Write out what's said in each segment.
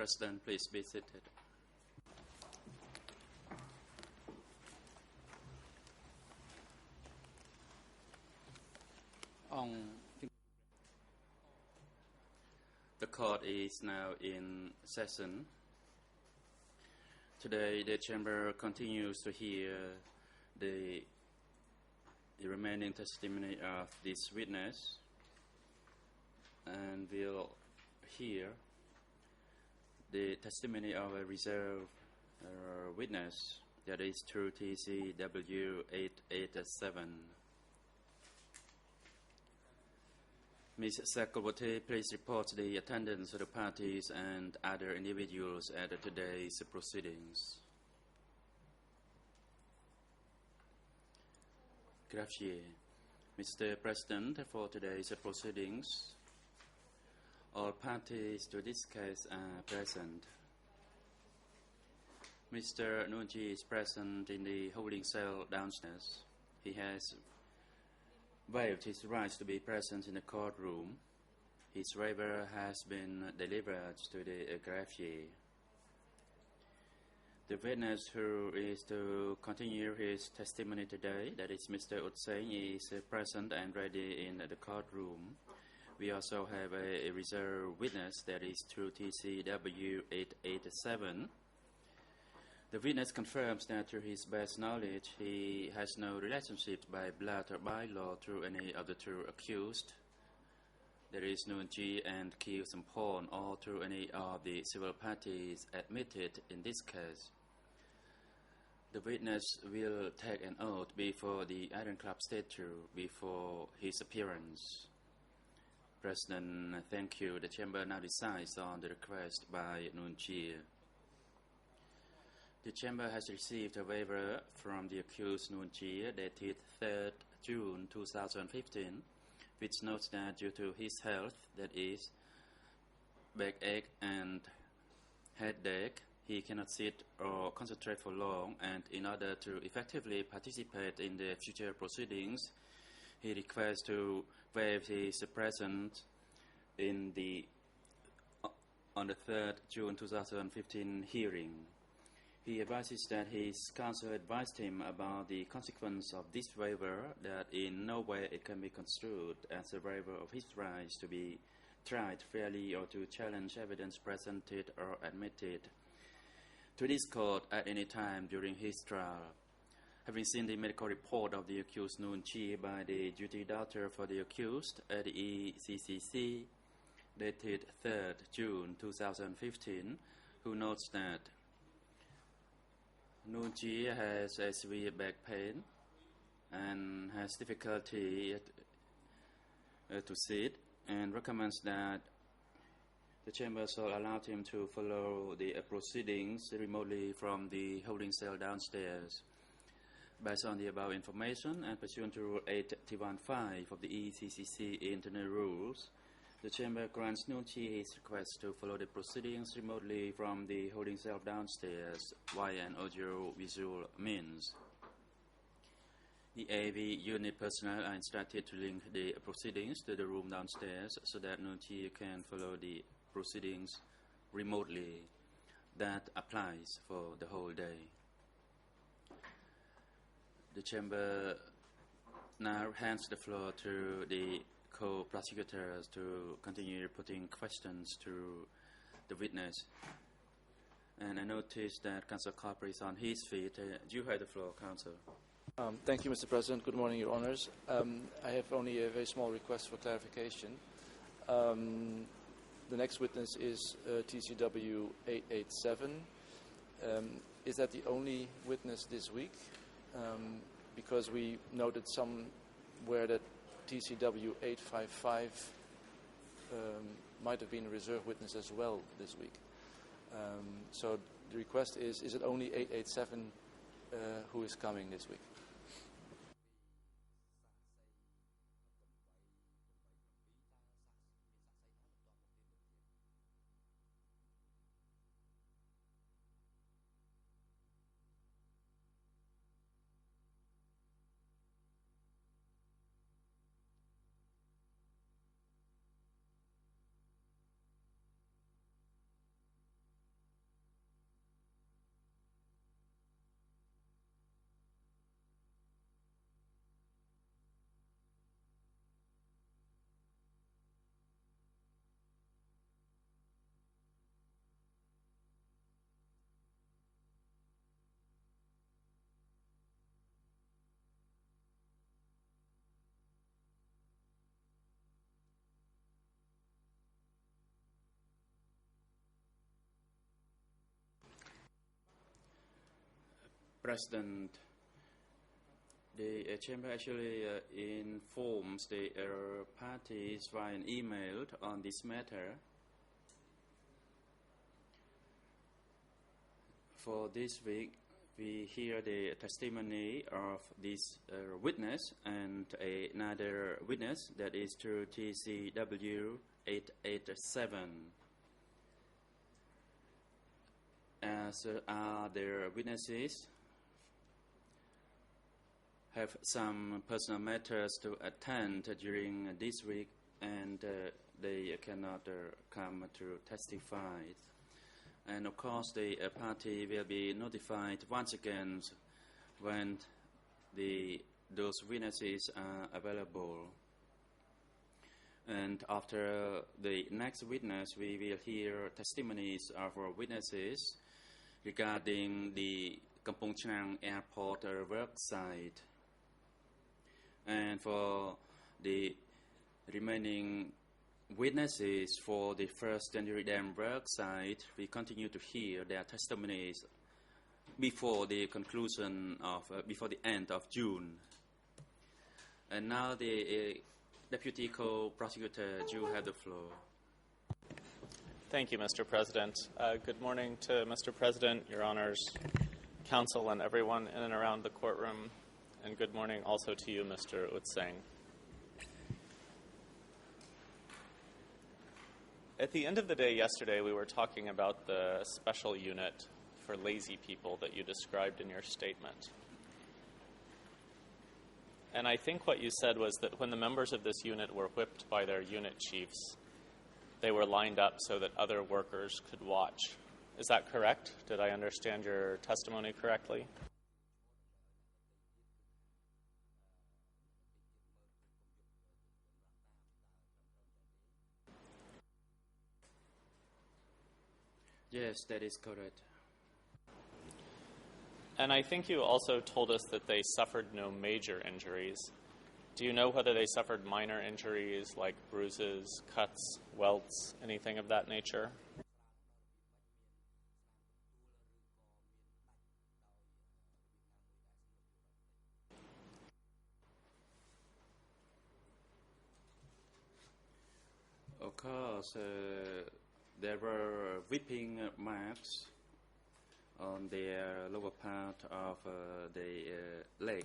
President, please be seated. The court is now in session. Today, the chamber continues to hear the remaining testimony of this witness, and will hear the testimony of a reserve witness, that is through TCW 887. Ms. Chakraborty, please report the attendance of the parties and other individuals at today's proceedings. Grazie. Mr. President, for today's proceedings, all parties to this case are present. Mr. Nunji is present in the holding cell downstairs. He has waived his rights to be present in the courtroom. His waiver has been delivered to the greffier. The witness who is to continue his testimony today, that is Mr. Utsain, is present and ready in the courtroom. We also have a reserve witness, that is through TCW 887. The witness confirms that to his best knowledge, he has no relationship by blood or by law to any of the two accused. There is Nunji and Kieu Sampon, or to any of the civil parties admitted in this case. The witness will take an oath before the Iron Club statue before his appearance. President, thank you. The chamber now decides on the request by Nunji. The chamber has received a waiver from the accused Nunji dated 3rd June 2015, which notes that due to his health, that is, backache and headache, he cannot sit or concentrate for long, and in order to effectively participate in the future proceedings, he requests to waive his presence on the 3rd June 2015 hearing. He advises that his counsel advised him about the consequence of this waiver, that in no way it can be construed as a waiver of his rights to be tried fairly or to challenge evidence presented or admitted to this court at any time during his trial. Having seen the medical report of the accused Nunji by the duty doctor for the accused at the ECCC dated 3rd June 2015, who notes that Nunji has a severe back pain and has difficulty to sit, and recommends that the chamber shall allow him to follow the proceedings remotely from the holding cell downstairs. Based on the above information and pursuant to Rule 8.1.5 of the ECCC internal rules, the chamber grants Nunji his request to follow the proceedings remotely from the holding cell downstairs via an audio-visual means. The AV unit personnel are instructed to link the proceedings to the room downstairs so that Nunji can follow the proceedings remotely. That applies for the whole day. The chamber now hands the floor to the co-prosecutors to continue putting questions to the witness. And I noticed that Counsel Copper is on his feet. Do you have the floor, Counsel? Thank you, Mr. President. Good morning, Your Honours. I have only a very small request for clarification. The next witness is TCW 887. Is that the only witness this week? Because we noted somewhere that TCW 855 might have been a reserve witness as well this week. So the request is it only 887 who is coming this week? President, the Chamber actually informs the parties via an email on this matter. For this week, we hear the testimony of this witness and another witness, that is through TCW 887. As other witnesses have some personal matters to attend during this week, and they cannot come to testify. And of course, the party will be notified once again when those witnesses are available. And after the next witness, we will hear testimonies of our witnesses regarding the Kampong Chhnang Airport work site. And for the remaining witnesses for the first January Dam work site, we continue to hear their testimonies before the conclusion of, before the end of June. And now the Deputy Co-Prosecutor, you have the floor. Thank you, Mr. President. Good morning to Mr. President, Your Honors, Counsel, and everyone in and around the courtroom. And good morning also to you, Mr. Utseng. At the end of the day yesterday, we were talking about the special unit for lazy people that you described in your statement. And I think what you said was that when the members of this unit were whipped by their unit chiefs, they were lined up so that other workers could watch. Is that correct? Did I understand your testimony correctly? Yes, that is correct. And I think you also told us that they suffered no major injuries. Do you know whether they suffered minor injuries like bruises, cuts, welts, anything of that nature? Of course, there were whipping marks on the lower part of the leg.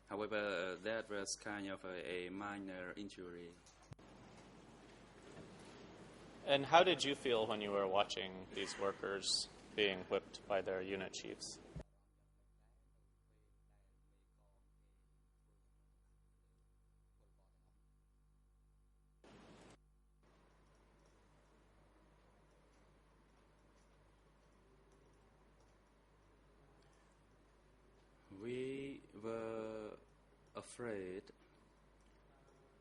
However, that was kind of a minor injury. And how did you feel when you were watching these workers being whipped by their unit chiefs? We were afraid,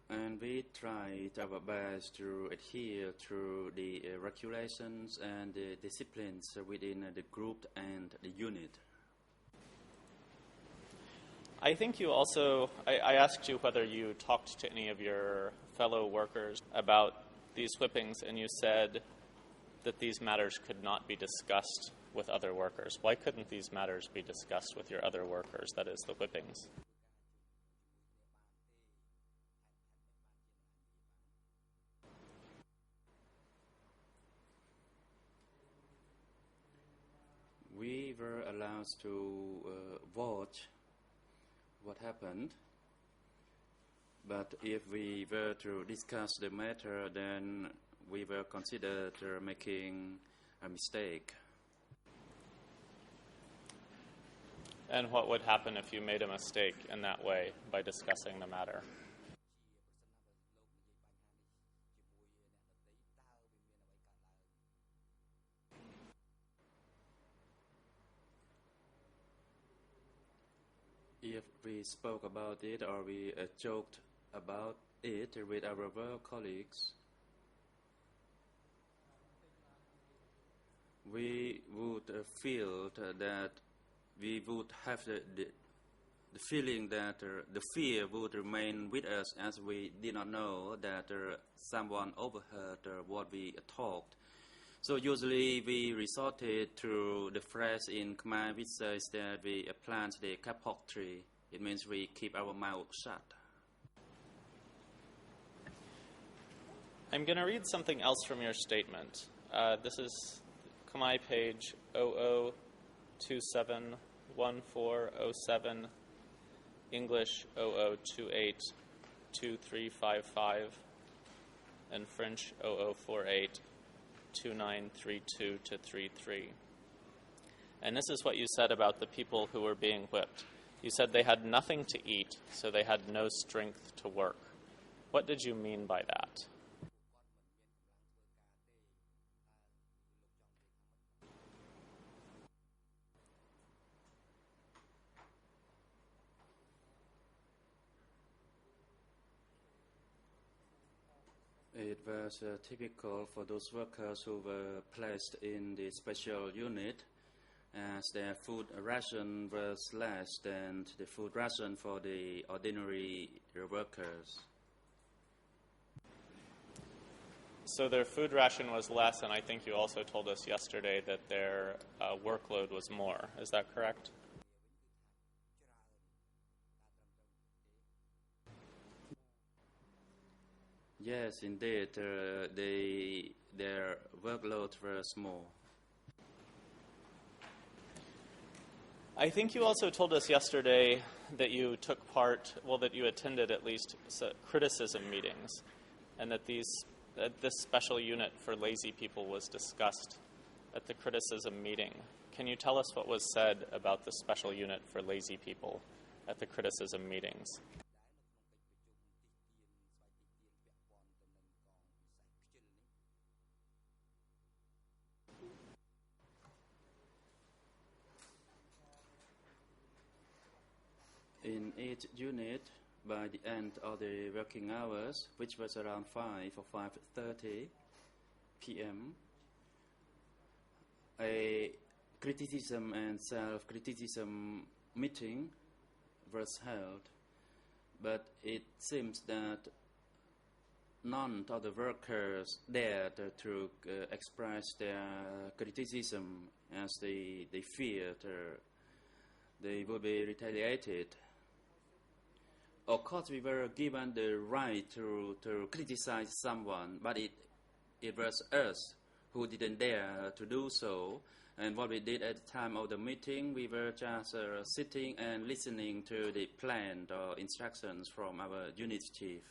and we tried our best to adhere to the regulations and the disciplines within the group and the unit. I think you also, I asked you whether you talked to any of your fellow workers about these whippings, and you said that these matters could not be discussed with other workers. Why couldn't these matters be discussed with your other workers, that is, the whippings? We were allowed to watch what happened, but if we were to discuss the matter, then we were considered making a mistake. And what would happen if you made a mistake in that way by discussing the matter? If we spoke about it or we joked about it with our work colleagues, we would feel that we would have the feeling that the fear would remain with us, as we did not know that someone overheard what we talked. So usually we resorted to the phrase in Khmer which says that we plant the kapok tree. It means we keep our mouth shut. I'm going to read something else from your statement. This is Khmer page 00271407, English 00282355, and French 00482932-33. And this is what you said about the people who were being whipped. You said they had nothing to eat, so they had no strength to work. What did you mean by that? It was typical for those workers who were placed in the special unit, as their food ration was less than the food ration for the ordinary workers. So their food ration was less, and I think you also told us yesterday that their workload was more. Is that correct? Yes, indeed, their workload was small. I think you also told us yesterday that you took part, that you attended at least criticism meetings, and that this special unit for lazy people was discussed at the criticism meeting. Can you tell us what was said about the special unit for lazy people at the criticism meetings? In each unit, by the end of the working hours, which was around 5 or 5:30 p.m., a criticism and self-criticism meeting was held. But it seems that none of the workers dared to express their criticism, as they feared they would be retaliated. Of course, we were given the right to criticize someone, but it was us who didn't dare to do so. And what we did at the time of the meeting, we were just sitting and listening to the plan or instructions from our unit chief.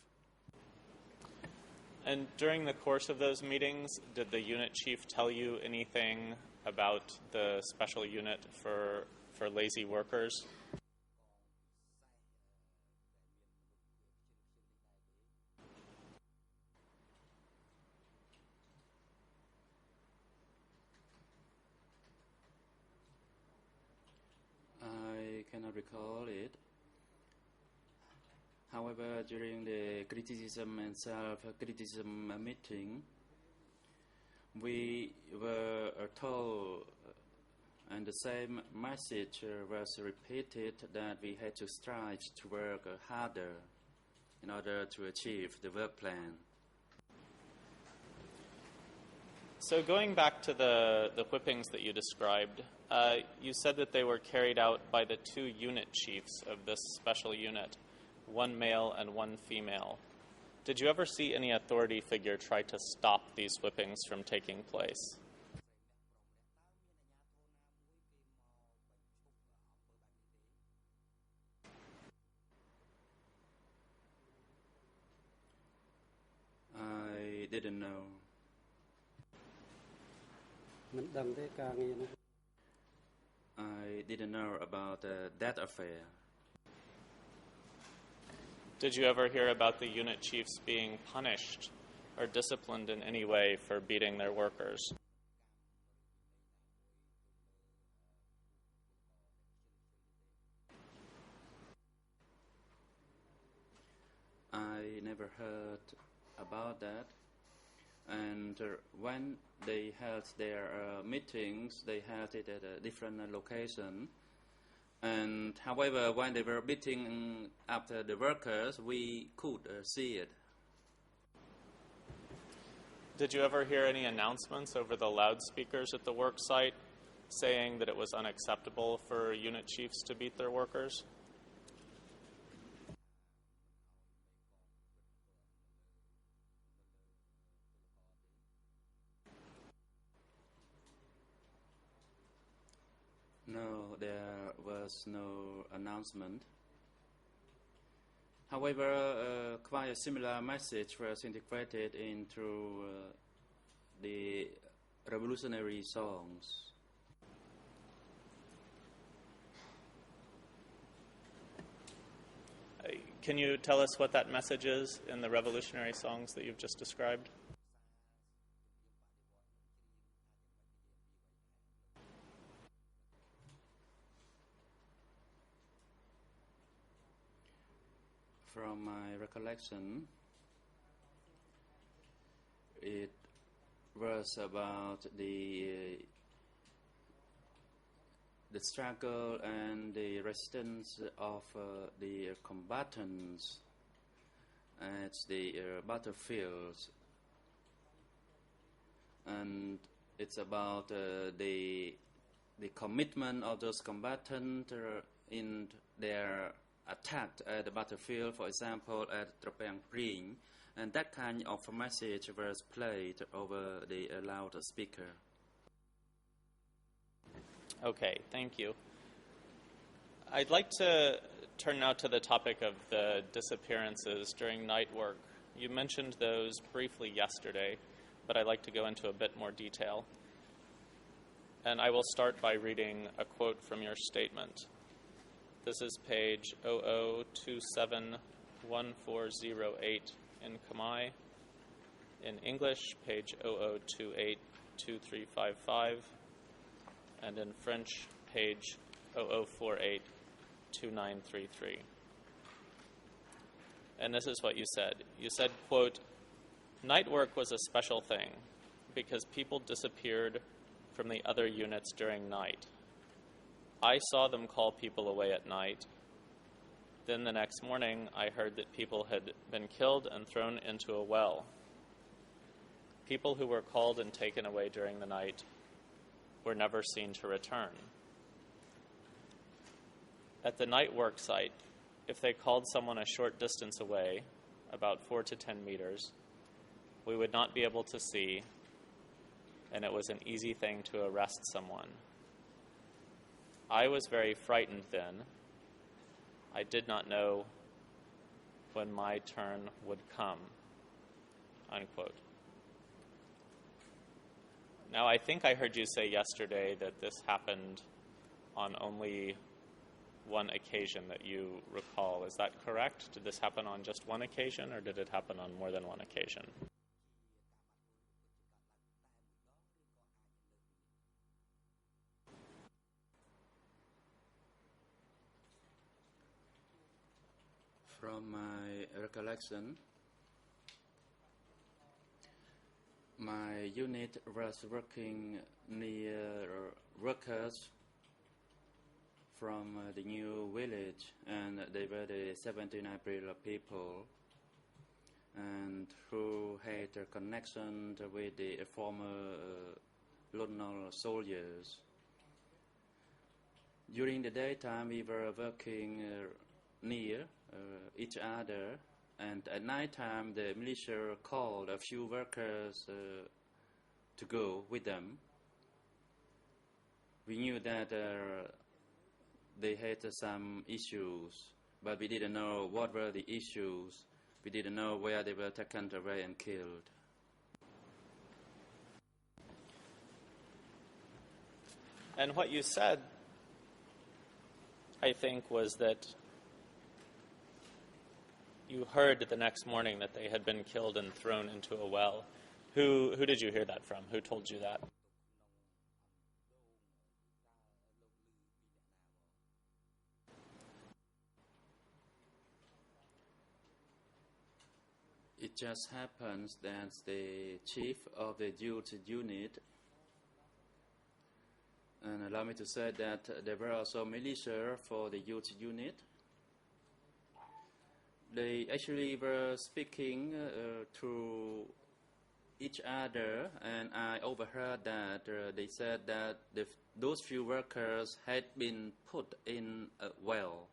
And during the course of those meetings, did the unit chief tell you anything about the special unit for lazy workers? I cannot recall it. However, during the criticism and self-criticism meeting, we were told, and the same message was repeated, that we had to strive to work harder in order to achieve the work plan. So going back to the whippings that you described, you said that they were carried out by the two unit chiefs of this special unit, one male and one female. Did you ever see any authority figure try to stop these whippings from taking place? I didn't know. I didn't know about that affair. Did you ever hear about the unit chiefs being punished or disciplined in any way for beating their workers? I never heard about that. And when they held their meetings, they held it at a different location. And however, when they were beating after the workers, we could see it. Did you ever hear any announcements over the loudspeakers at the work site saying that it was unacceptable for unit chiefs to beat their workers? No, there was no announcement. However, quite a similar message was integrated into the revolutionary songs. Can you tell us what that message is in the revolutionary songs that you've just described? From my recollection, it was about the struggle and the resistance of the combatants at the battlefields, and it's about the commitment of those combatants in their attack at the battlefield, for example, at Trapang Pring, and that kind of message was played over the loudspeaker. Okay, thank you. I'd like to turn now to the topic of the disappearances during night work. You mentioned those briefly yesterday, but I'd like to go into a bit more detail. And I will start by reading a quote from your statement. This is page 00271408 in Khmer. In English, page 00282355. And in French, page 00482933. And this is what you said. You said, quote, "Night work was a special thing because people disappeared from the other units during night. I saw them call people away at night. Then the next morning, I heard that people had been killed and thrown into a well. People who were called and taken away during the night were never seen to return. At the night work site, if they called someone a short distance away, about 4 to 10 meters, we would not be able to see, and it was an easy thing to arrest someone. I was very frightened then. I did not know when my turn would come." Unquote. Now, I think I heard you say yesterday that this happened on only one occasion that you recall. Is that correct? Did this happen on just one occasion, or did it happen on more than one occasion? From my recollection, my unit was working near workers from the new village, and they were the 17 April people, and who had a connection with the former colonial soldiers. During the daytime, we were working near each other, and at night time the militia called a few workers to go with them. We knew that they had some issues, but we didn't know what were the issues. We didn't know where they were taken away and killed. And what you said, I think, was that you heard the next morning that they had been killed and thrown into a well. Who did you hear that from? Who told you that? It just happens that the chief of the youth unit, and allow me to say that there were also militia for the youth unit. They actually were speaking through each other, and I overheard that they said that those few workers had been put in a well.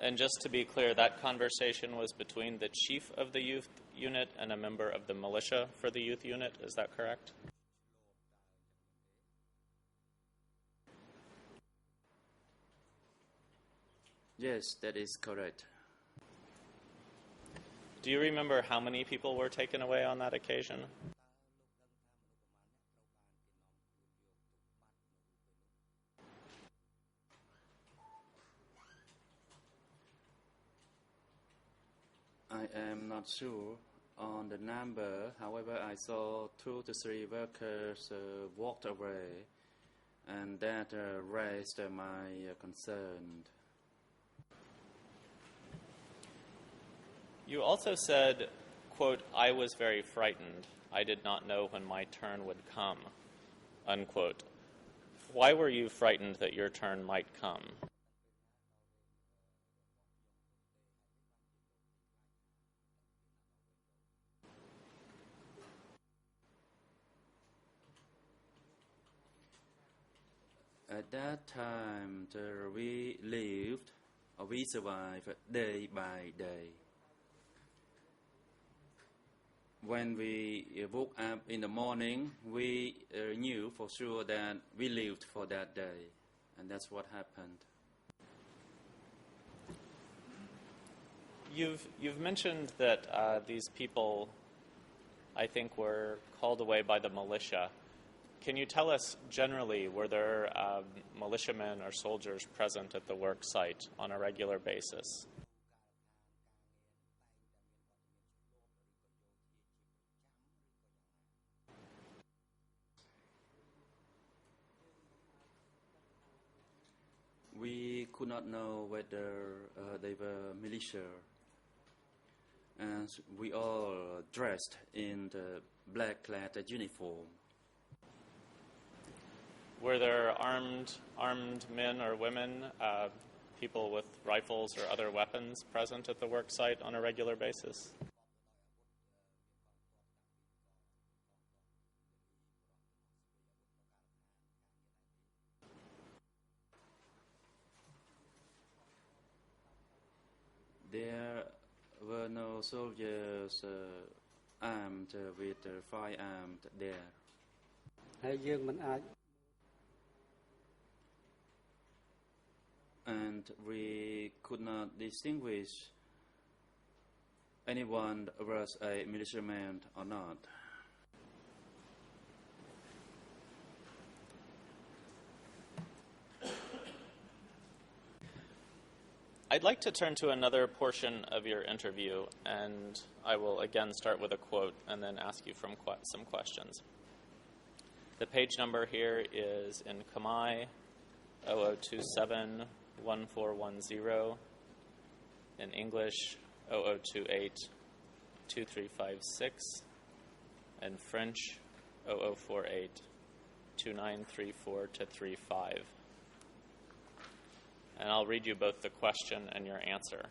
And just to be clear, that conversation was between the chief of the youth unit and a member of the militia for the youth unit. Is that correct? Yes, that is correct. Do you remember how many people were taken away on that occasion? I am not sure on the number. However, I saw 2 to 3 workers walked away, and that raised my concern. You also said, quote, "I was very frightened. I did not know when my turn would come," unquote. Why were you frightened that your turn might come? At that time, we lived, or we survived day by day. When we woke up in the morning, we knew for sure that we lived for that day, and that's what happened. You've mentioned that these people, I think, were called away by the militia. Can you tell us generally, were there militiamen or soldiers present at the work site on a regular basis? We could not know whether they were militia, and we all dressed in the black-clad uniform. Were there armed men or women, people with rifles or other weapons present at the work site on a regular basis? There were no soldiers armed with firearms there. ហើយយើងមិនអាច And we could not distinguish anyone was a militiaman or not. I'd like to turn to another portion of your interview, and I will again start with a quote and then ask you some questions. The page number here is in Khmer 00271410, in English 00282356, and French 00482934-35. And I'll read you both the question and your answer.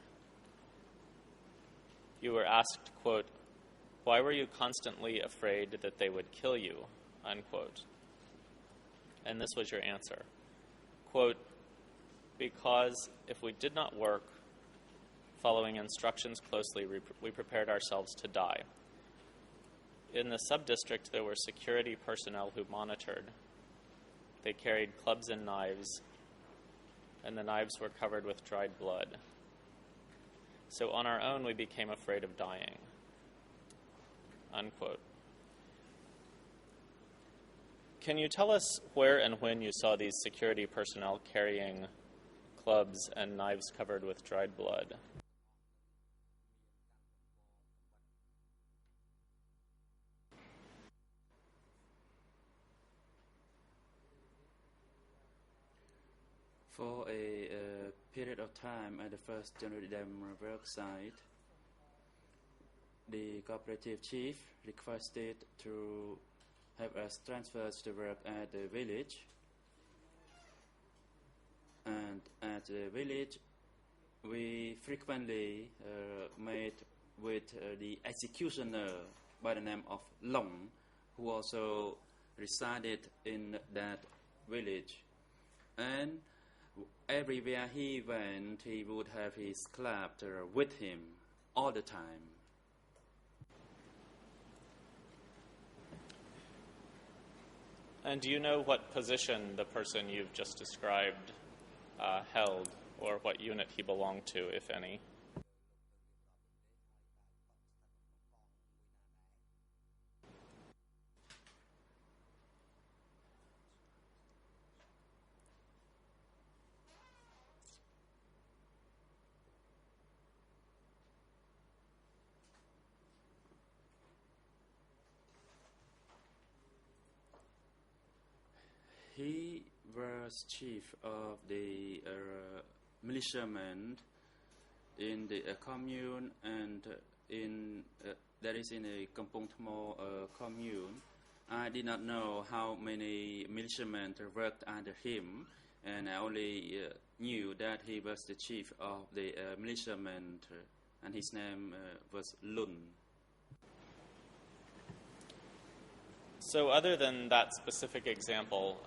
You were asked, quote, "Why were you constantly afraid that they would kill you?" unquote. And this was your answer. Quote, "Because if we did not work following instructions closely, we prepared ourselves to die. In the sub-district, there were security personnel who monitored. They carried clubs and knives, and the knives were covered with dried blood. So on our own, we became afraid of dying." Unquote. Can you tell us where and when you saw these security personnel carrying clubs and knives covered with dried blood? For a period of time at the first General Dam work site, the cooperative chief requested to have us transferred to work at the village. And at the village, we frequently made with the executioner by the name of Long, who also resided in that village. And everywhere he went, he would have his club with him all the time. And do you know what position the person you've just described held, or what unit he belonged to, if any? He was chief of the militiamen in the commune, and that is in a Kampong Thmo commune. I did not know how many militiamen worked under him, and I only knew that he was the chief of the militiamen, and his name was Lun. So other than that specific example,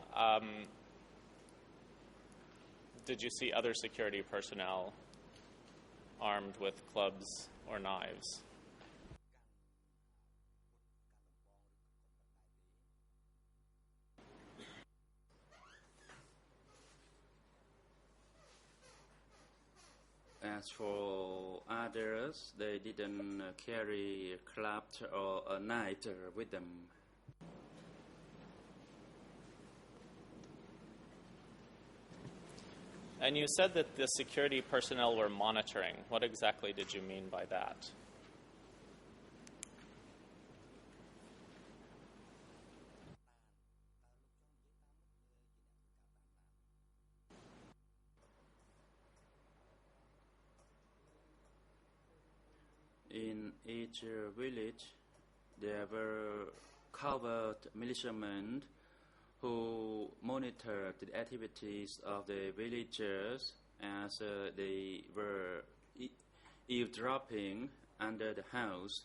did you see other security personnel armed with clubs or knives? As for others, they didn't carry a club or a knife with them. And you said that the security personnel were monitoring. What exactly did you mean by that? In each village, there were covert militiamen who monitored the activities of the villagers as they were eavesdropping under the house.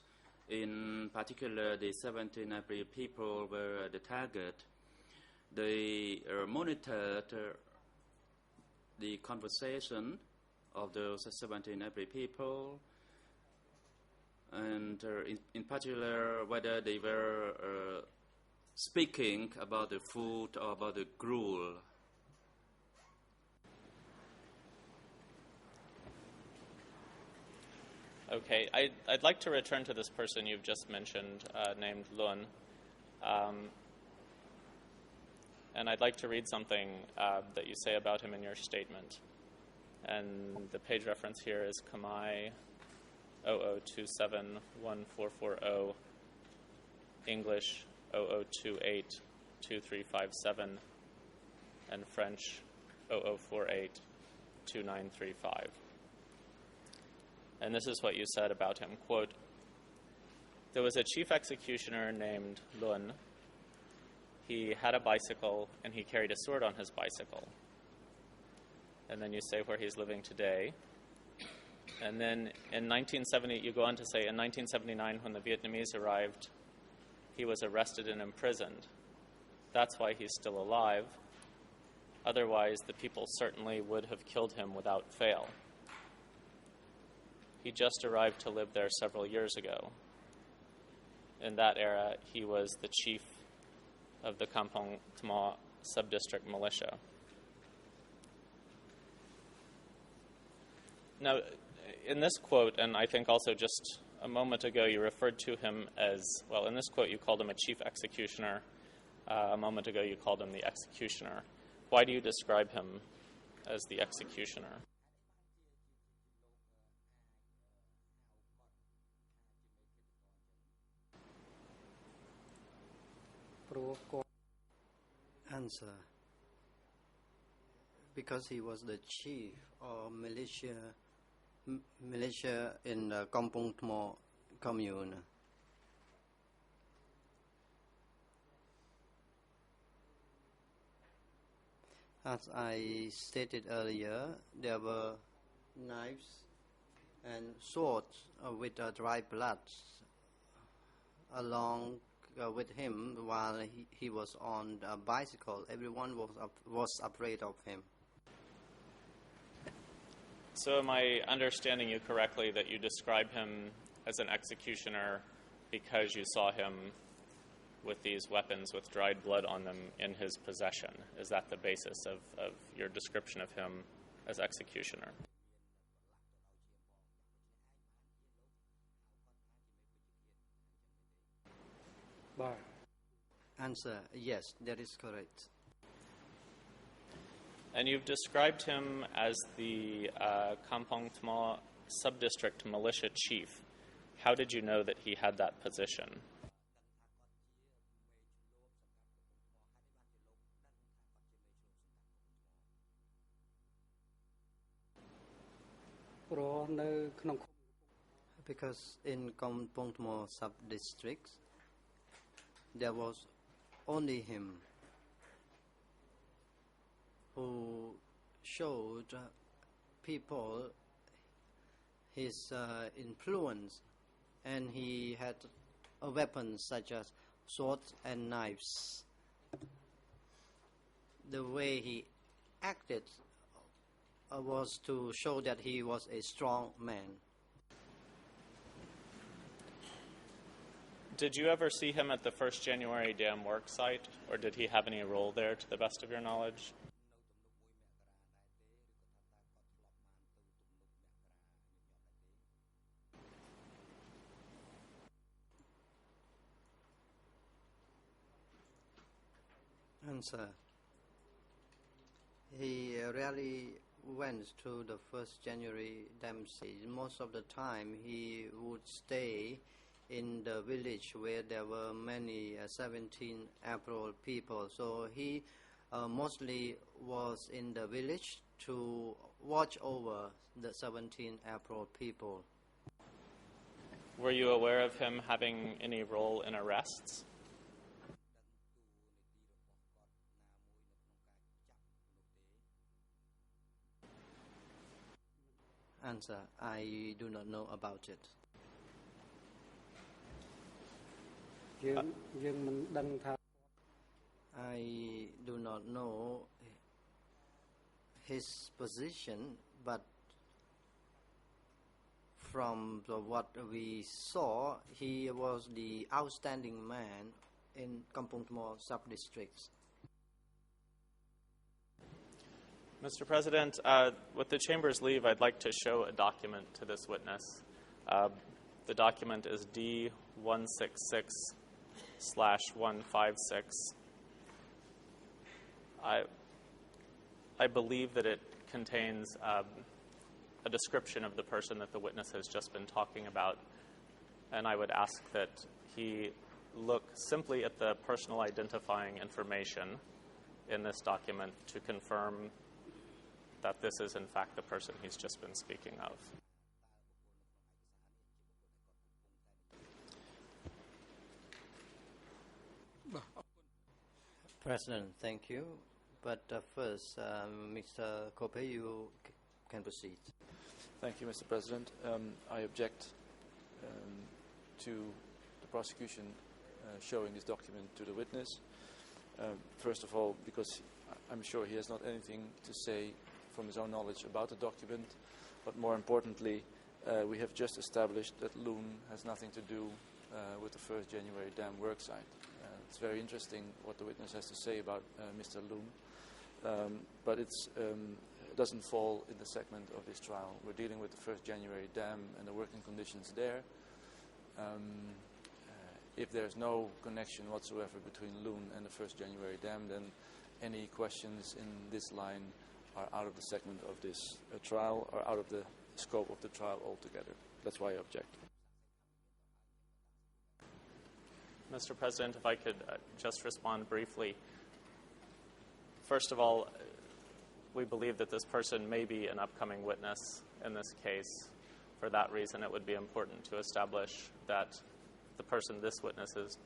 In particular, the 17 April people were the target. They monitored the conversation of those 17 April people, and in particular whether they were speaking about the food or about the gruel. Okay, I'd like to return to this person you've just mentioned, named Lun. And I'd like to read something that you say about him in your statement. And the page reference here is Khmer 00271440, English 00282357, and French 00482935. And this is what you said about him, quote, "There was a chief executioner named Lun. He had a bicycle, and he carried a sword on his bicycle." And then you say where he's living today. And then in 1970, you go on to say, in 1979, when the Vietnamese arrived, he was arrested and imprisoned. That's why he's still alive. Otherwise, the people certainly would have killed him without fail. He just arrived to live there several years ago. In that era, he was the chief of the Kampong Thmo sub-district militia. Now, in this quote, and I think also just a moment ago, you referred to him as, well, in this quote you called him a chief executioner. A moment ago you called him the executioner. Why do you describe him as the executioner? Answer. Because he was the chief of militia in the Kampong Thmo commune. As I stated earlier, there were knives and sword with dried blood along with him while he was on a bicycle. Everyone was afraid of him. So am I understanding you correctly that you describe him as an executioner because you saw him with these weapons with dried blood on them in his possession? Is that the basis of your description of him as executioner? Answer, yes, that is correct. And you've described him as the Kampong Tmo sub-district militia chief. How did you know that he had that position? Because in Kampong Tmo sub-district, there was only him who showed people his influence, and he had weapons such as swords and knives. The way he acted was to show that he was a strong man. Did you ever see him at the 1st January dam work site, or did he have any role there to the best of your knowledge? Answer. He rarely went to the 1st January dam site. Most of the time he would stay in the village where there were many 17 April people. So he mostly was in the village to watch over the 17 April people. Were you aware of him having any role in arrests? Answer, I do not know about it. I do not know his position, but from what we saw, he was the outstanding man in Kampong Tmo sub-districts. Mr. President, with the Chamber's leave, I'd like to show a document to this witness. The document is D166/156. I believe that it contains a description of the person that the witness has just been talking about, and I would ask that he look simply at the personal identifying information in this document to confirm that this is in fact the person he's just been speaking of. President, thank you. But first, Mr. Kope, you can proceed. Thank you, Mr. President. I object to the prosecution showing this document to the witness. First of all, because I'm sure he has not anything to say from his own knowledge about the document, but more importantly, we have just established that Loon has nothing to do with the 1st January dam worksite. It's very interesting what the witness has to say about Mr. Loon, but it doesn't fall in the segment of this trial. We're dealing with the 1st January dam and the working conditions there. If there's no connection whatsoever between Loon and the 1st January dam, then any questions in this line are out of the segment of this trial, or out of the scope of the trial altogether. That's why I object. Mr. President, if I could just respond briefly. First of all, we believe that this person may be an upcoming witness in this case. For that reason, it would be important to establish that the person this witness is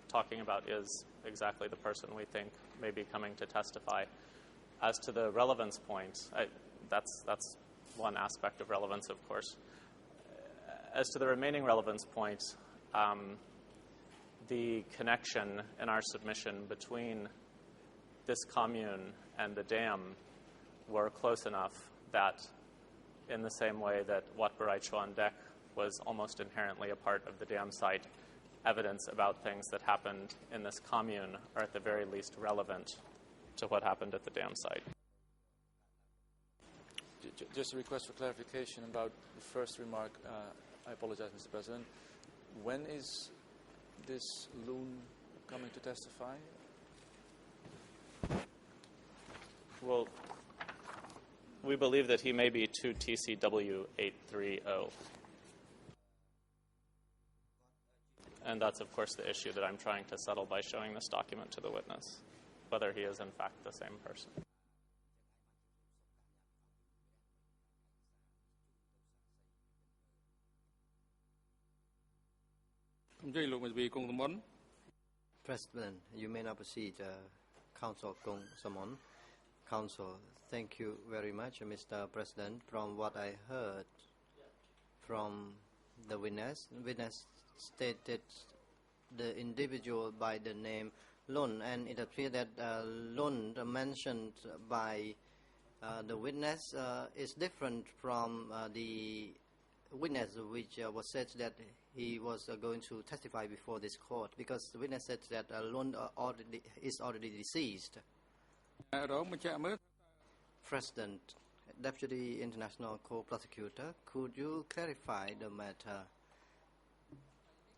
talking about is exactly the person we think may be coming to testify. As to the relevance point, that's one aspect of relevance, of course. As to the remaining relevance point, the connection in our submission between this commune and the dam were close enough that, in the same way that Wat Barai Chuan Dek was almost inherently a part of the dam site, evidence about things that happened in this commune are at the very least relevant to what happened at the dam site. Just a request for clarification about the first remark. I apologize, Mr. President. When is this loon coming to testify? Well, we believe that he may be to TCW 830. And that's, of course, the issue that I'm trying to settle by showing this document to the witness, whether he is, in fact, the same person. ខ្ញុំជ័យលោកមេធាវីគង់សមន President, you may now proceed, Counsel Kong Samon. Counsel, thank you very much, Mr. President. From what I heard from the witness stated the individual by the name Lun, and it appears that Lun mentioned by the witness is different from the witness which was said that he was going to testify before this court, because the witness said that Lun is already deceased. រងបញ្ជាក់មើល President, Deputy International Co-Prosecutor, could you clarify the matter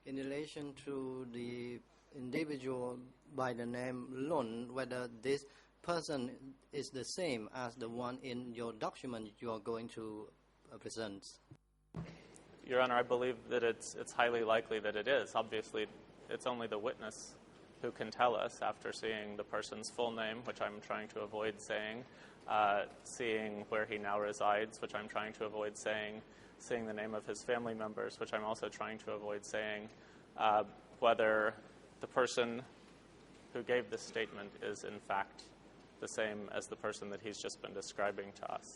in relation to the individual by the name Lun, whether this person is the same as the one in your document you are going to present? Your Honor, I believe that it's highly likely that it is. Obviously, it's only the witness who can tell us after seeing the person's full name, which I'm trying to avoid saying, seeing where he now resides, which I'm trying to avoid saying, seeing the name of his family members, which I'm also trying to avoid saying, whether the person who gave this statement is in fact the same as the person that he's just been describing to us.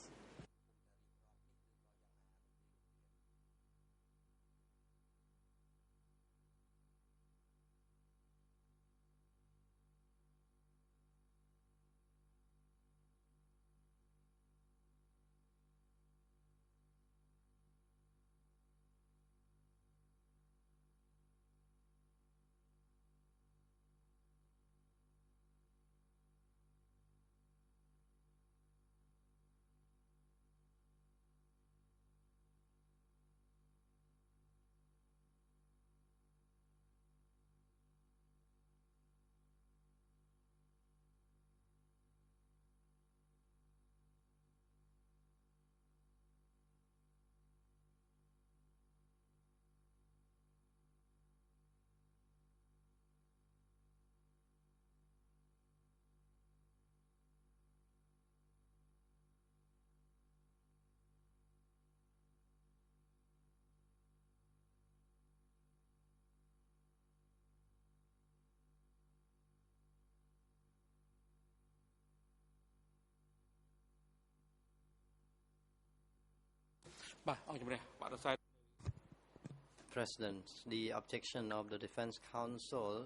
President, the objection of the defense counsel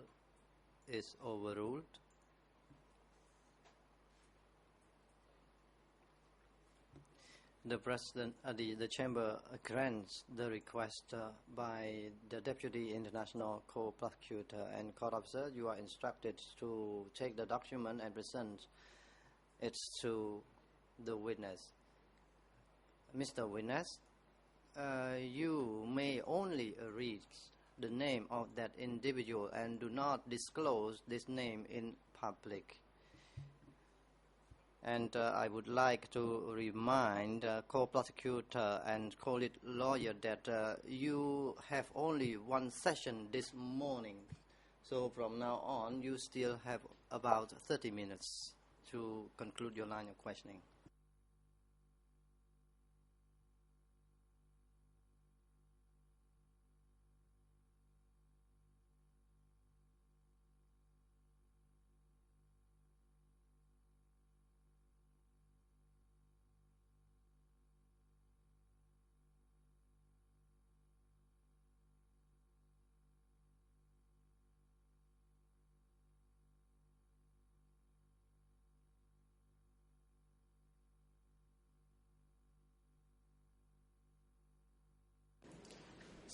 is overruled. The President, the Chamber grants the request by the Deputy International Co-Prosecutor and Court Officer. You are instructed to take the document and present it to the witness. Mr. Witness, you may only read the name of that individual and do not disclose this name in public. And I would like to remind co-prosecutor and co-lead lawyer that you have only one session this morning. So from now on, you still have about 30 minutes to conclude your line of questioning.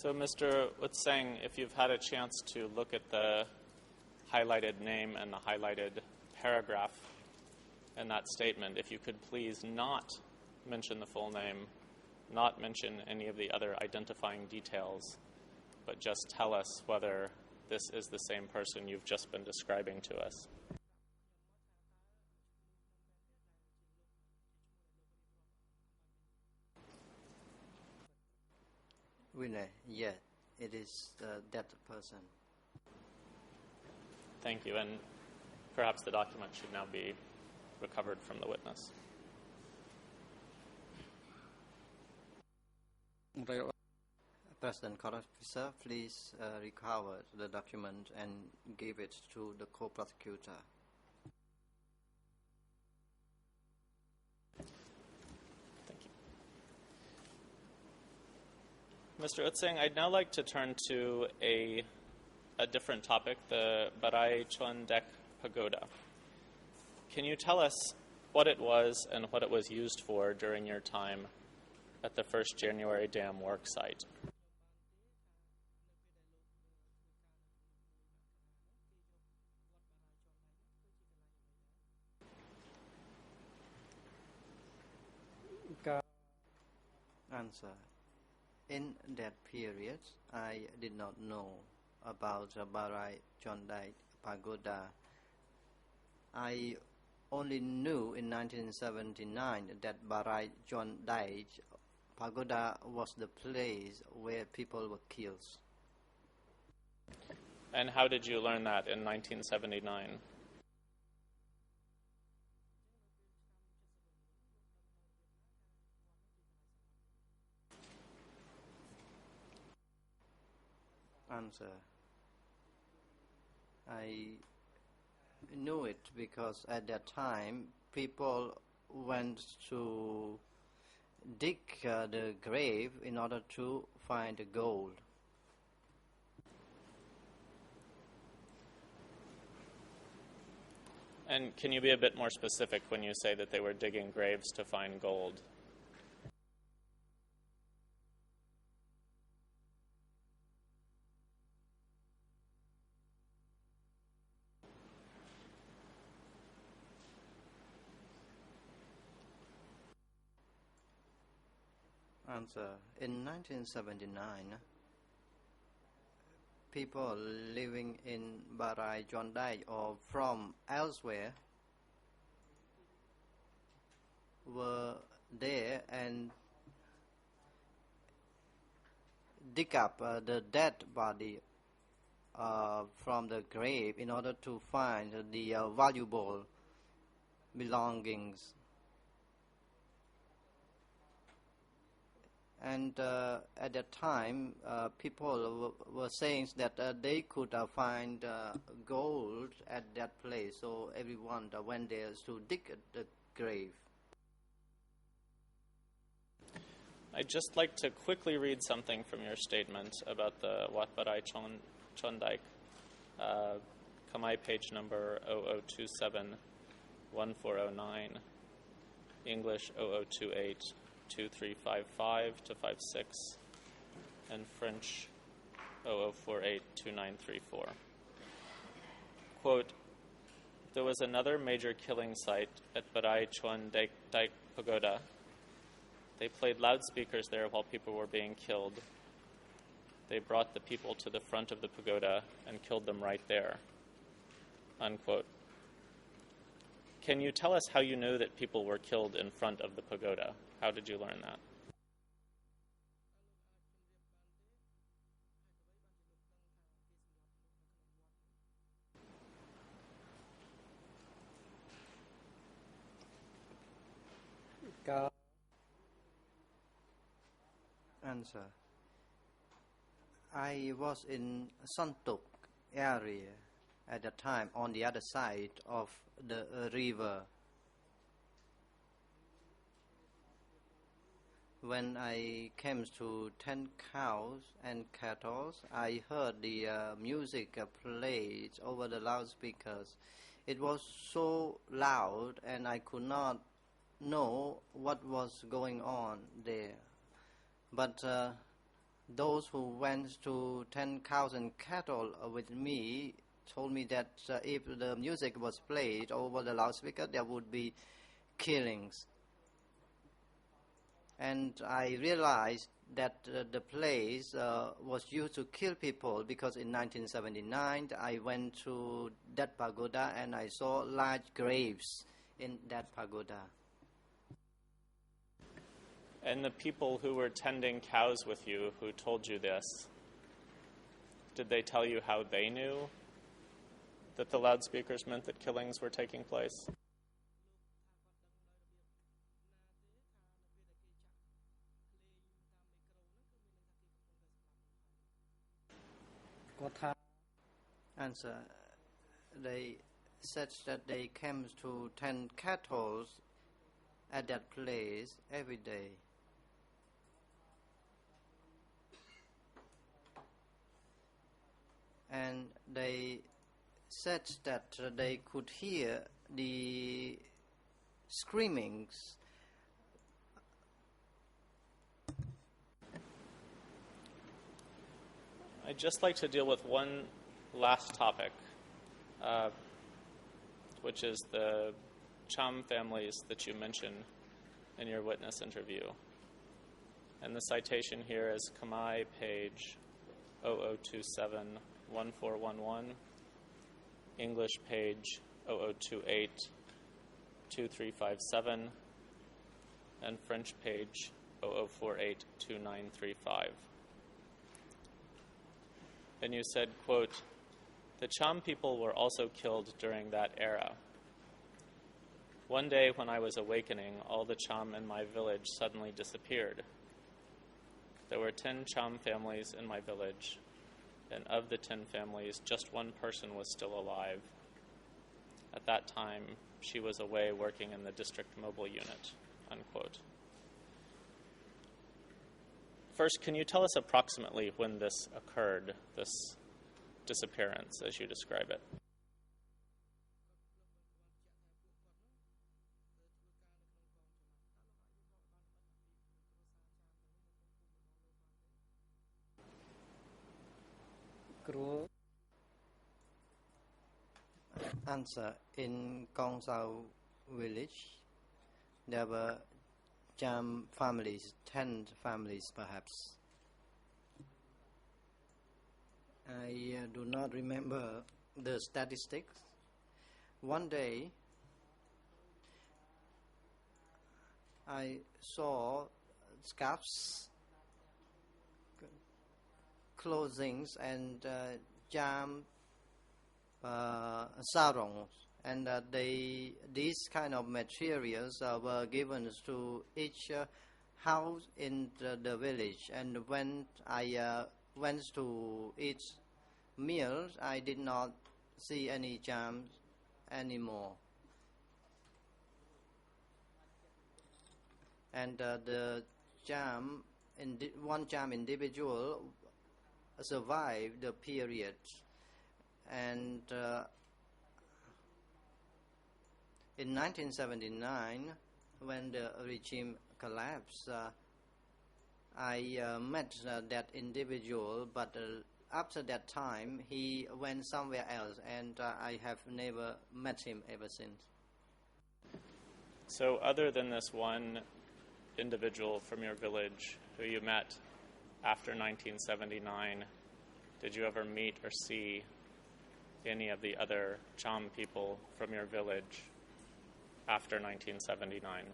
So, Mr. Utseng, if you've had a chance to look at the highlighted name and the highlighted paragraph in that statement, if you could please not mention the full name, not mention any of the other identifying details, but just tell us whether this is the same person you've just been describing to us. Winner, yeah, it is that person. Thank you, and perhaps the document should now be recovered from the witness. President Court Officer, please recover the document and give it to the co-prosecutor. Thank you. Mr. Utseng, I'd now like to turn to a different topic, the Barai Chondek Pagoda. Can you tell us what it was and what it was used for during your time at the 1st January Dam work site? Answer. In that period, I did not know about the Barai Chondai Pagoda. I only knew in 1979 that Barai Chondai Pagoda was the place where people were killed. And how did you learn that in 1979? Answer. I knew it because at that time people went to dig the grave in order to find the gold. And can you be a bit more specific when you say that they were digging graves to find gold? Answer. In 1979, people living in Barai Chondai or from elsewhere were there and dig up the dead body from the grave in order to find the valuable belongings. And at that time, people were saying that they could find gold at that place, so everyone went there to dig at the grave. I'd just like to quickly read something from your statement about the Wat Barai Chondaik. Kamai page number 0027 1409, English 0028 2355 to 56, and French 0048 2934. Quote, there was another major killing site at Barai Chuan Daik Pagoda. They played loudspeakers there while people were being killed. They brought the people to the front of the pagoda and killed them right there. Unquote. Can you tell us how you knew that people were killed in front of the pagoda? How did you learn that? Answer. I was in Santuk area at the time on the other side of the river. When I came to 10 cows and cattle, I heard the music played over the loudspeakers. It was so loud and I could not know what was going on there. But Those who went to 10 cows and cattle with me told me that if the music was played over the loudspeaker, there would be killings. And I realized that the place was used to kill people because in 1979 I went to that pagoda and I saw large graves in that pagoda. And the people who were tending cows with you, who told you this, did they tell you how they knew that the loudspeakers meant that killings were taking place? Answer. They said that they came to 10 cattle at that place every day. And they said that they could hear the screamings. I'd just like to deal with one last topic, which is the Cham families that you mentioned in your witness interview. And the citation here is Khmer page 0027-1411, English page 0028-2357, and French page 0048-2935. And you said, quote, "The Cham people were also killed during that era. One day when I was awakening, all the Cham in my village suddenly disappeared. There were 10 Cham families in my village, and of the 10 families, just one person was still alive. At that time, she was away working in the district mobile unit," unquote. First, can you tell us approximately when this occurred, this disappearance, as you describe it? Answer. In Kong Sao village, there were Cham families, 10 families perhaps. I do not remember the statistics. One day, I saw scarves, clothings, and Cham sarongs, and these kind of materials were given to each house in the village. And when I went to eat meals, I did not see any Chams anymore. And the Cham, one Cham individual survived the period. And in 1979, when the regime collapsed, I met that individual, but after that time, he went somewhere else, and I have never met him ever since. So other than this one individual from your village who you met after 1979, did you ever meet or see any of the other Cham people from your village after 1979?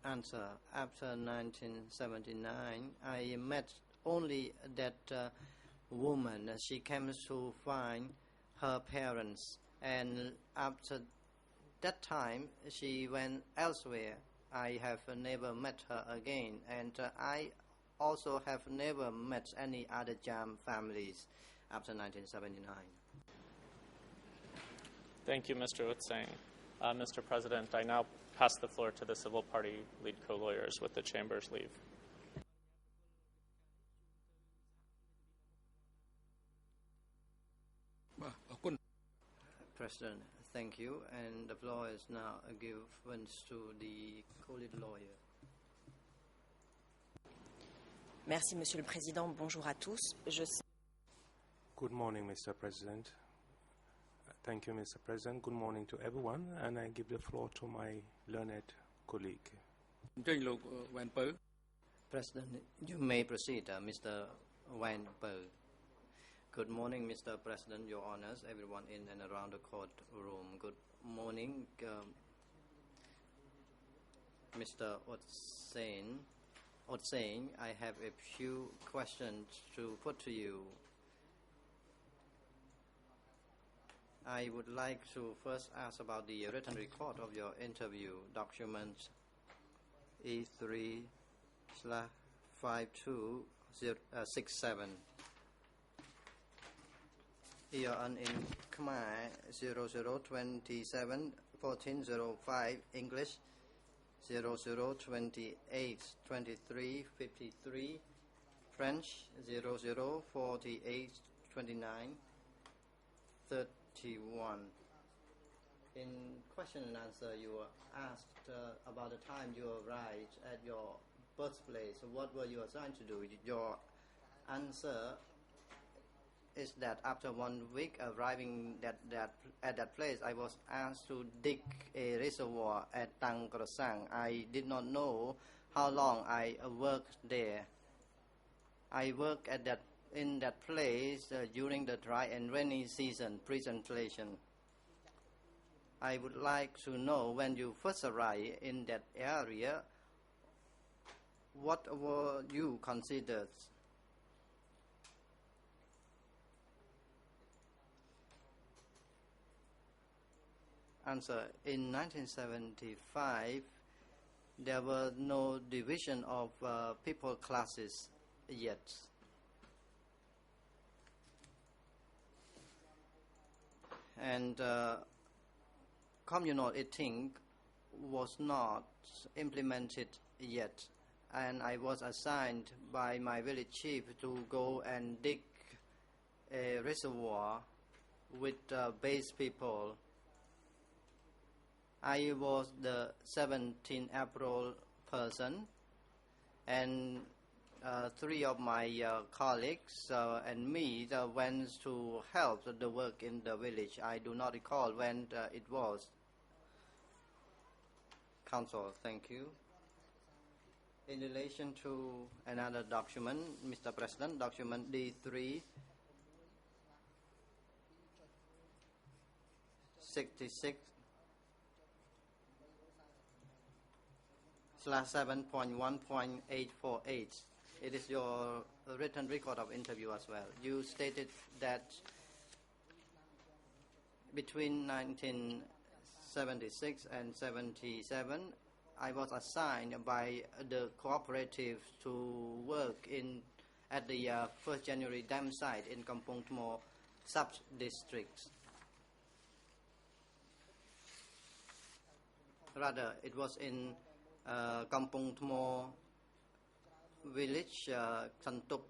Answer. After 1979, I met only that woman. She came to find her parents, and after that time, she went elsewhere. I have never met her again, and I also have never met any other Cham families after 1979. Thank you, Mr. Utsang. Mr. President, I now pass the floor to the civil party lead co-lawyers with the Chamber's leave. President, Thank you. And the floor is now given to the co-lead lawyer. Merci, Monsieur le Président. Bonjour à tous. Good morning, Mr. President. Thank you, Mr. President. Good morning to everyone. And I give the floor to my learned colleague. អញ្ជើញលោក វ៉ែន ពៅ President, you may proceed, Mr. Wan Peu. Good morning, Mr. President, Your Honors, everyone in and around the courtroom. Good morning, Mr. Otsain. I have a few questions to put to you. I would like to first ask about the written record of your interview, document E3/5267. Here on in Khmer 00271405 English 00282353 French 00482931. In question and answer, you were asked about the time you arrived at your birthplace. What were you assigned to do? Your answer is that after 1 week arriving at that place, I was asked to dig a reservoir at Tang Krosang. I did not know how long I worked there. I worked in that place during the dry and rainy season. Presentation. I would like to know, when you first arrived in that area, what were you considered? Answer. In 1975, there were no division of people classes yet. And communal eating was not implemented yet. And I was assigned by my village chief to go and dig a reservoir with base people. I was the 17th April person, and 3 of my colleagues and me went to help the work in the village. I do not recall when it was. Counsel, thank you. In relation to another document, Mr. President, document D3/7.1.848. It is your written record of interview as well. You stated that between 1976 and 77, I was assigned by the cooperative to work at the 1st January dam site in Kampong Thmo sub-district. Rather, it was in Kampong Thmo village, Santuk,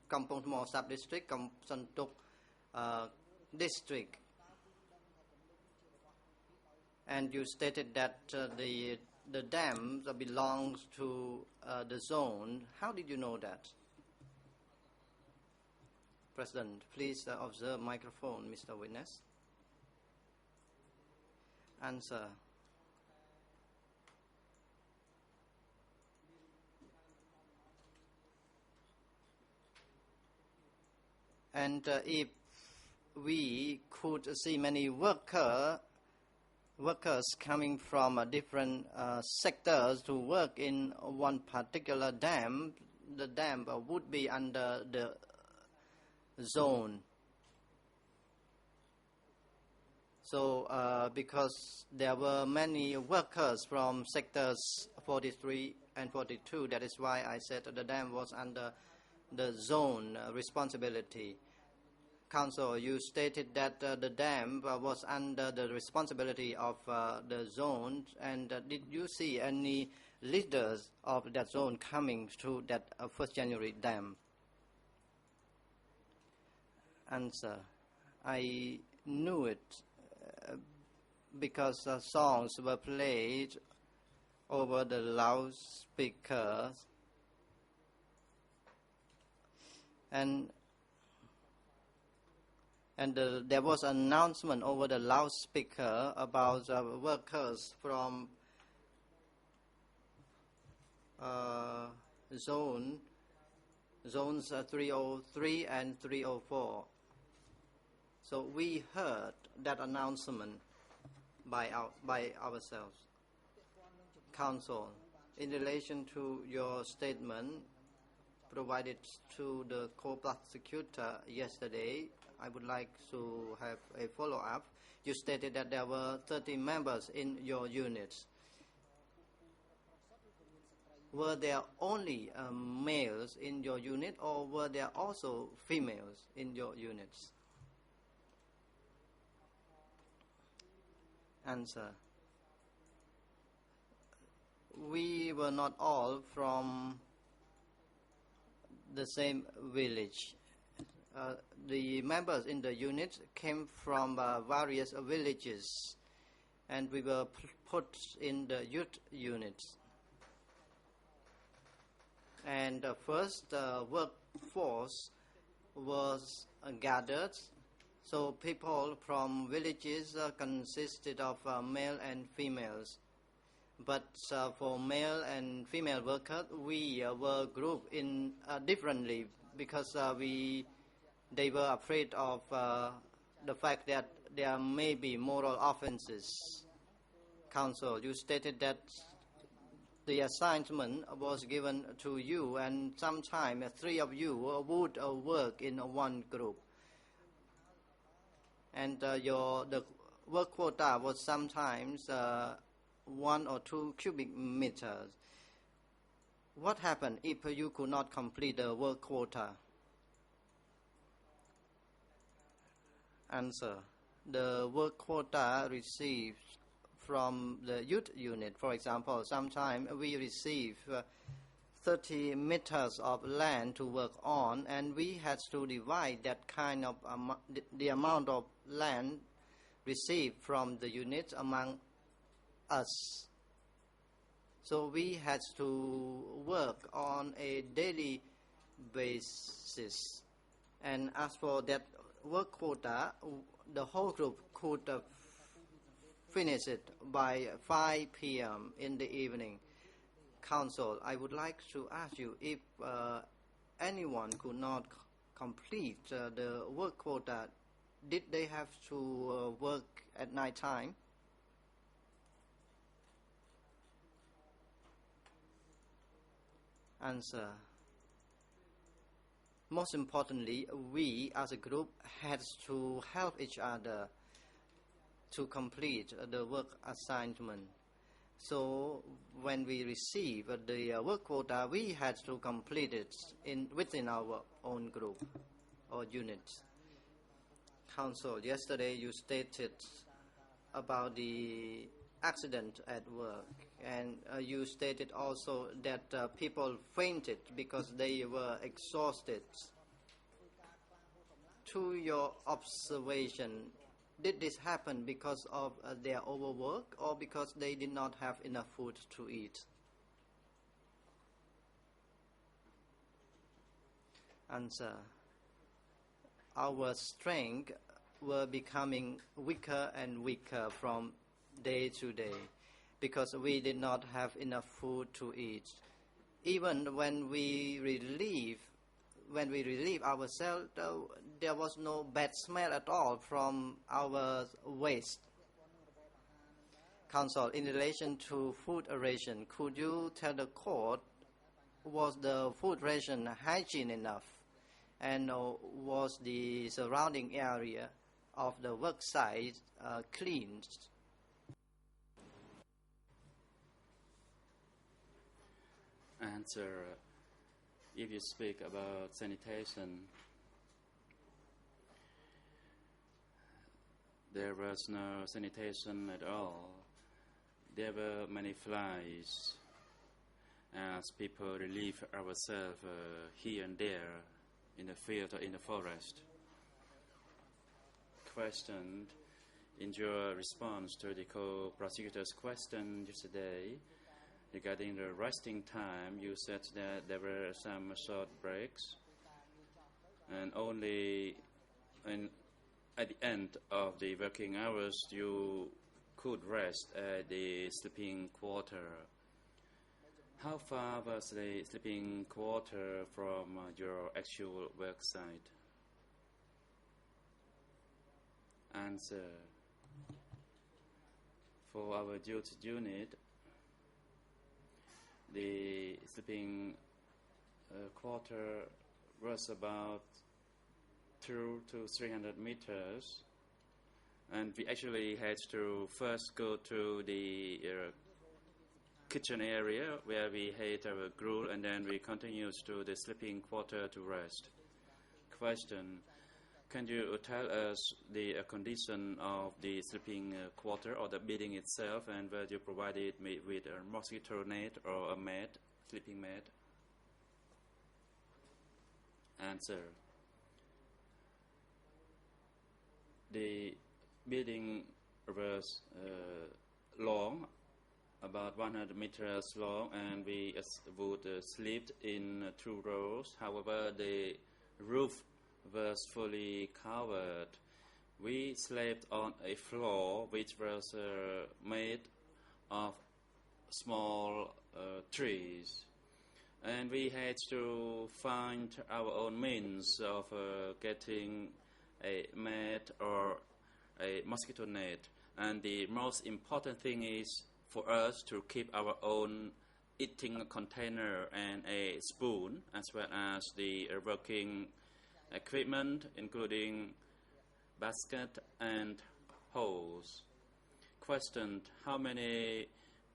Kampong Thmo sub-district, Santuk district. And you stated that the dam belongs to the zone. How did you know that? President, please observe microphone, Mr. Witness. Answer. And if we could see many workers coming from different sectors to work in one particular dam, the dam would be under the zone. So because there were many workers from sectors 43 and 42, that is why I said the dam was under the zone responsibility. Counsel, you stated that the dam was under the responsibility of the zone, and did you see any leaders of that zone coming to that 1st January dam? Answer. I knew it because songs were played over the loudspeakers, and there was an announcement over the loudspeaker about workers from zones 303 and 304. So we heard that announcement by ourselves. Counsel, in relation to your statement provided to the co-prosecutor yesterday, I would like to have a follow-up. You stated that there were 30 members in your units. Were there only males in your unit, or were there also females in your units? Answer. We were not all from the same village. The members in the unit came from various villages, and we were put in the youth units. And the first workforce was gathered. So people from villages consisted of male and females. But for male and female workers, we were grouped in differently because they were afraid of the fact that there may be moral offenses. Counsel, you stated that the assignment was given to you, and sometimes 3 of you would work in one group. And the work quota was sometimes 1 or 2 cubic meters. What happened if you could not complete the work quota? Answer. The work quota received from the youth unit, for example, sometimes we receive 30 meters of land to work on, and we had to divide that kind of the amount of land received from the unit among us. So we had to work on a daily basis. And as for that work quota, the whole group could finish it by 5 p.m. in the evening. Counsel, I would like to ask you if anyone could not complete the work quota, did they have to work at night time? Answer. Most importantly, we as a group had to help each other to complete the work assignment. So when we receive the work quota, we had to complete it within our own group or unit. Counsel, yesterday you stated about the accident at work, and you stated also that people fainted because they were exhausted. To your observation, did this happen because of their overwork or because they did not have enough food to eat? Answer. Our strength were becoming weaker and weaker from day to day because we did not have enough food to eat. Even when we relieve ourselves, there was no bad smell at all from our waste. Counsel, in relation to food ration, could you tell the court, was the food ration hygiene enough? And was the surrounding area of the work site cleaned? Answer. If you speak about sanitation, there was no sanitation at all. There were many flies as people relieve ourselves here and there in the field or in the forest. Questioned, In your response to the co-prosecutor's question yesterday regarding the resting time, you said that there were some short breaks and only at the end of the working hours you could rest at the sleeping quarter. How far was the sleeping quarter from your actual work site? Answer. For our duty unit, the sleeping quarter was about 200 to 300 meters, and we actually had to first go to the kitchen area where we had our gruel, and then we continued to the sleeping quarter to rest. Question. Can you tell us the condition of the sleeping quarter or the building itself, and whether you provided me with a mosquito net or a mat, sleeping mat? Answer. The building was long, about 100 meters long, and we would sleep in 2 rows. However, the roof was fully covered. We slept on a floor which was made of small trees, and we had to find our own means of getting a mat or a mosquito net. And the most important thing is for us to keep our own eating container and a spoon, as well as the working equipment, including basket and hose. Question. How many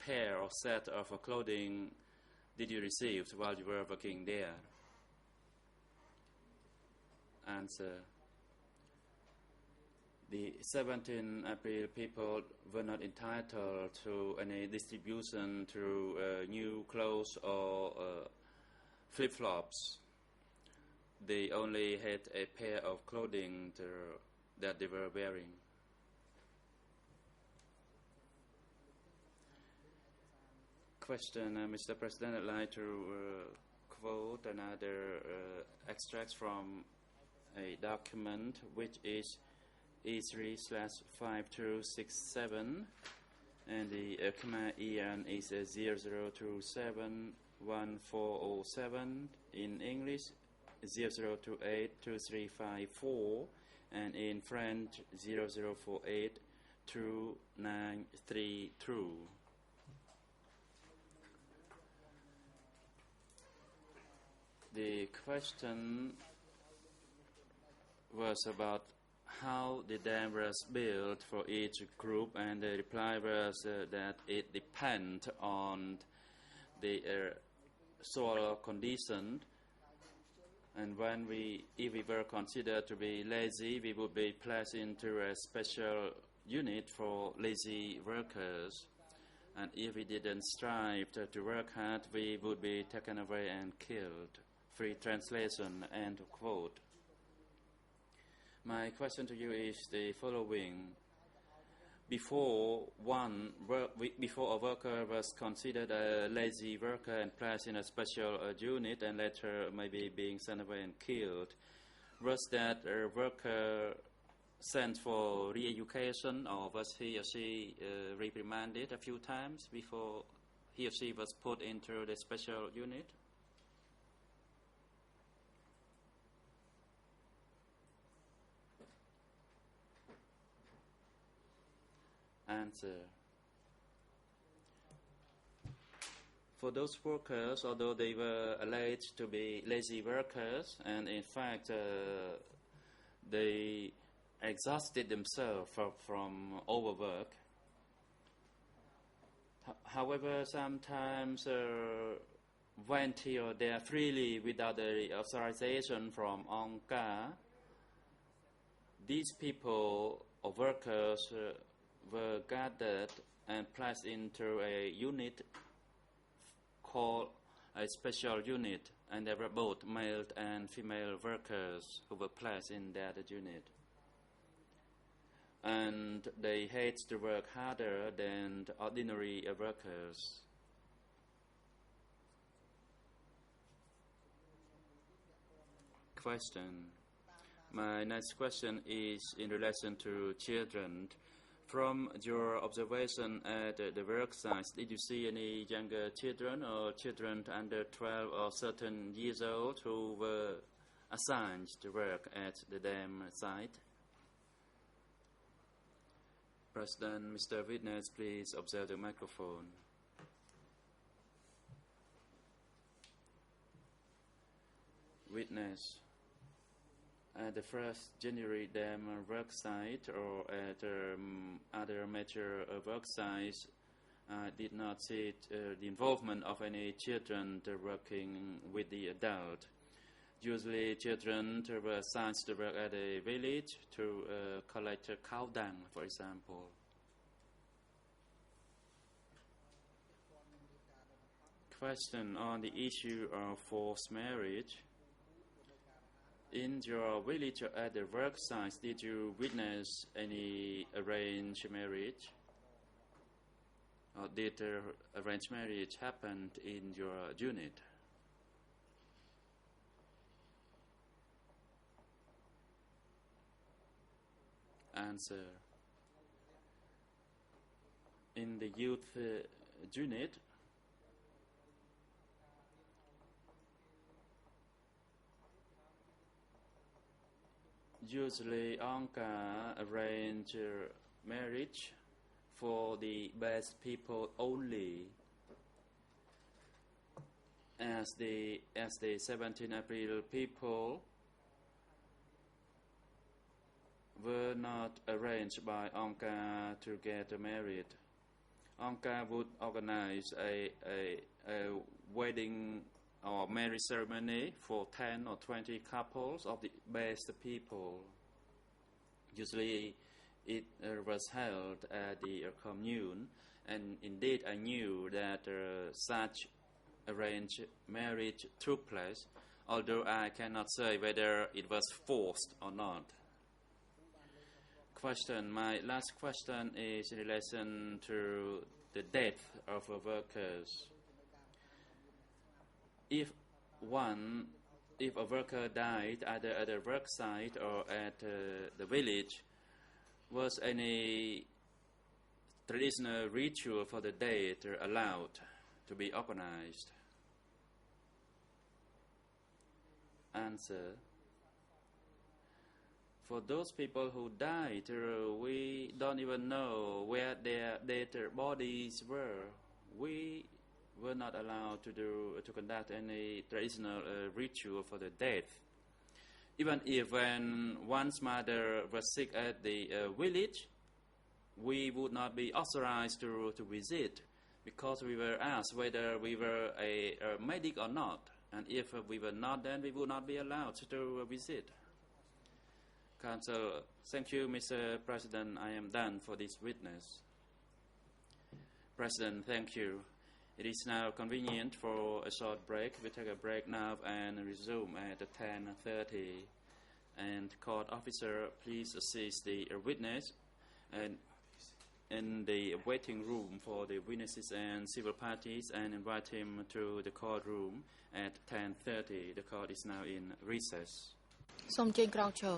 pair or set of clothing did you receive while you were working there? Answer. The 17 April people were not entitled to any distribution through new clothes or flip-flops. They only had a pair of clothing that they were wearing. Question, Mr. President, I'd like to quote another extract from a document which is E3/5267, and the Khmer EN is 00271407, in English 00282354, and in French 00482932. The question was about how the dam was built for each group, and the reply was that it depends on the soil condition, and if we were considered to be lazy, we would be placed into a special unit for lazy workers, and if we didn't strive to work hard, we would be taken away and killed. Free translation, end of quote. My question to you is the following. Before a worker was considered a lazy worker and placed in a special unit and later maybe being sent away and killed, was that worker sent for re-education, or was he or she reprimanded a few times before he or she was put into the special unit? Answer. For those workers, although they were alleged to be lazy workers, and in fact they exhausted themselves from overwork, however, sometimes went here or there freely without the authorization from ONCA. These people or workers were gathered and placed into a unit called a special unit, and there were both male and female workers who were placed in that unit. and they hate to work harder than the ordinary workers. Question. My next question is in relation to children. From your observation at the work site, did you see any younger children or children under 12 or certain years old who were assigned to work at the dam site? President, Mr. Witness, please observe the microphone. Witness. At the first January dam work site or at other major work sites, I did not see the involvement of any children working with the adult. Usually children were assigned to work at a village to collect cow dung, for example. Question on the issue of forced marriage. In your village or at the work site, did you witness any arranged marriage? Or did arranged marriage happen in your unit? Answer. In the youth unit, usually Angka arrange marriage for the best people only. As the 17 April people were not arranged by Angka to get married. Angka would organize a wedding or marriage ceremony for 10 or 20 couples of the best people. Usually it was held at the commune, and indeed I knew that such arranged marriage took place, although I cannot say whether it was forced or not. Question. My last question is in relation to the death of workers. If a worker died either at a work site or at the village, was any traditional ritual for the death allowed to be organized? Answer. For those people who died, we don't even know where their dead bodies were. We were not allowed to conduct any traditional ritual for the death. Even if when one's mother was sick at the village, we would not be authorized to visit, because we were asked whether we were a medic or not, and if we were not, then we would not be allowed to visit. Counsel, thank you, Mr. President. I am done for this witness. President, thank you. It is now convenient for a short break. We take a break now and resume at 10:30. And court officer, please assist the witness and in the waiting room for the witnesses and civil parties, and invite him to the courtroom at 10:30. The court is now in recess. សូមអញ្ជើញក្រោកឈរ